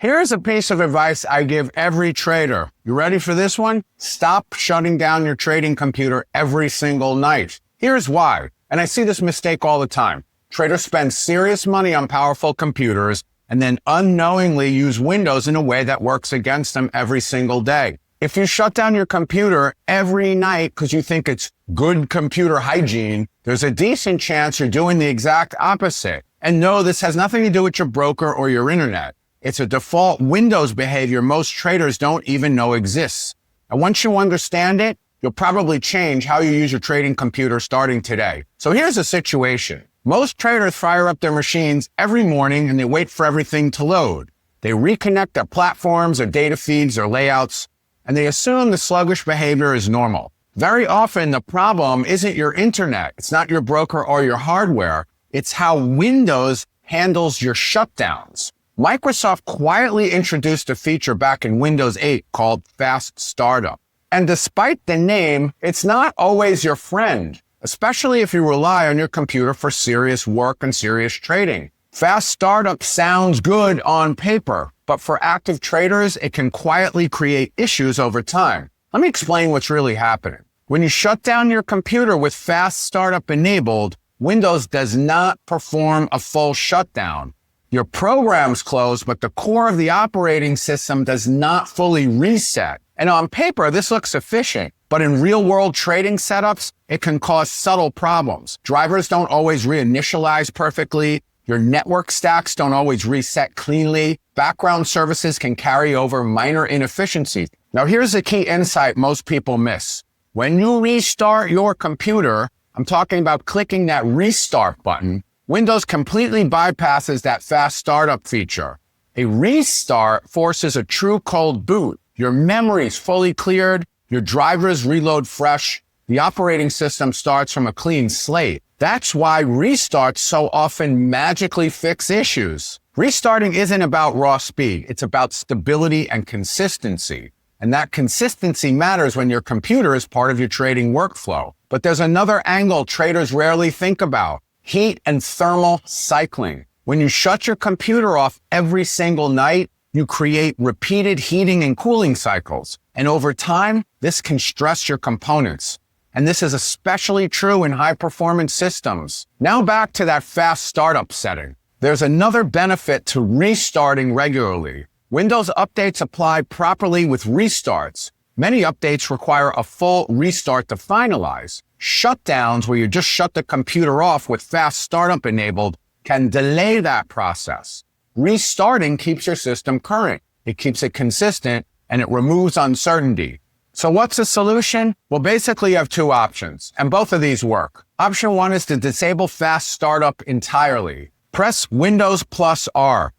Here's a piece of advice I give every trader. You ready for this one? Stop shutting down your trading computer every single night. Here's why. And I see this mistake all the time. Traders spend serious money on powerful computers and then unknowingly use Windows in a way that works against them every single day. If you shut down your computer every night because you think it's good computer hygiene, there's a decent chance you're doing the exact opposite. And no, this has nothing to do with your broker or your internet. It's a default Windows behavior most traders don't even know exists. And once you understand it, you'll probably change how you use your trading computer starting today. So here's the situation. Most traders fire up their machines every morning and they wait for everything to load. They reconnect their platforms, their data feeds, their layouts, and they assume the sluggish behavior is normal. Very often, the problem isn't your internet. It's not your broker or your hardware. It's how Windows handles your shutdowns. Microsoft quietly introduced a feature back in Windows 8 called Fast Startup. And despite the name, it's not always your friend, especially if you rely on your computer for serious work and serious trading. Fast Startup sounds good on paper, but for active traders, it can quietly create issues over time. Let me explain what's really happening. When you shut down your computer with Fast Startup enabled, Windows does not perform a full shutdown. Your programs close, but the core of the operating system does not fully reset. And on paper, this looks efficient, but in real-world trading setups, it can cause subtle problems. Drivers don't always reinitialize perfectly. Your network stacks don't always reset cleanly. Background services can carry over minor inefficiencies. Now, here's the key insight most people miss. When you restart your computer, I'm talking about clicking that restart button, Windows completely bypasses that fast startup feature. A restart forces a true cold boot. Your memory's fully cleared, your drivers reload fresh, the operating system starts from a clean slate. That's why restarts so often magically fix issues. Restarting isn't about raw speed, it's about stability and consistency. And that consistency matters when your computer is part of your trading workflow. But there's another angle traders rarely think about. Heat and thermal cycling. When you shut your computer off every single night, you create repeated heating and cooling cycles. And over time, this can stress your components. And this is especially true in high-performance systems. Now back to that fast startup setting. There's another benefit to restarting regularly. Windows updates apply properly with restarts. Many updates require a full restart to finalize. Shutdowns, where you just shut the computer off with fast startup enabled, can delay that process. Restarting keeps your system current. It keeps it consistent, and it removes uncertainty. So what's the solution? Well, basically you have two options, and both of these work. Option one is to disable fast startup entirely. Press Windows plus R.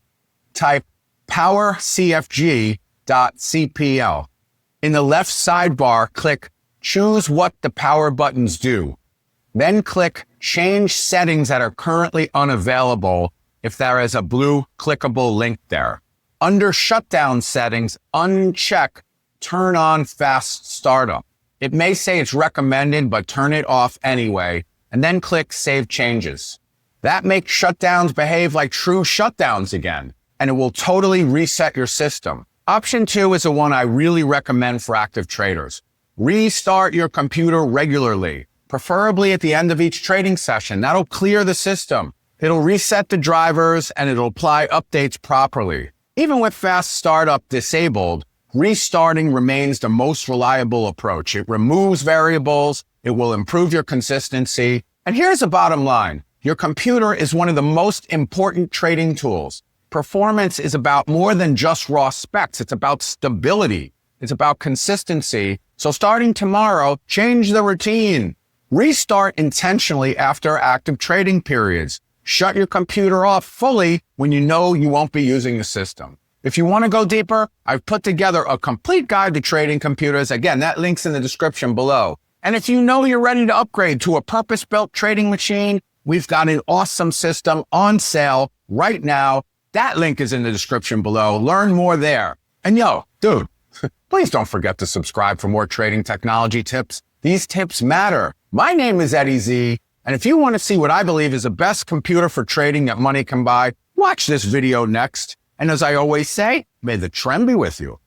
Type powercfg.cpl. In the left sidebar, click Choose what the power buttons do. Then click Change settings that are currently unavailable if there is a blue clickable link there. Under Shutdown settings, uncheck Turn on Fast Startup. It may say it's recommended, but turn it off anyway, and then click Save Changes. That makes shutdowns behave like true shutdowns again, and it will totally reset your system. Option two is the one I really recommend for active traders. Restart your computer regularly, preferably at the end of each trading session. That'll clear the system. It'll reset the drivers and it'll apply updates properly. Even with fast startup disabled, restarting remains the most reliable approach. It removes variables, it will improve your consistency. And here's the bottom line. Your computer is one of the most important trading tools. Performance is about more than just raw specs. It's about stability. It's about consistency. So starting tomorrow, change the routine. Restart intentionally after active trading periods. Shut your computer off fully when you know you won't be using the system. If you want to go deeper, I've put together a complete guide to trading computers. Again, that link's in the description below. And if you know you're ready to upgrade to a purpose-built trading machine, we've got an awesome system on sale right now. That link is in the description below. Learn more there. And yo, dude, please don't forget to subscribe for more trading technology tips. These tips matter. My name is Eddie Z, and if you want to see what I believe is the best computer for trading that money can buy, watch this video next. And as I always say, may the trend be with you.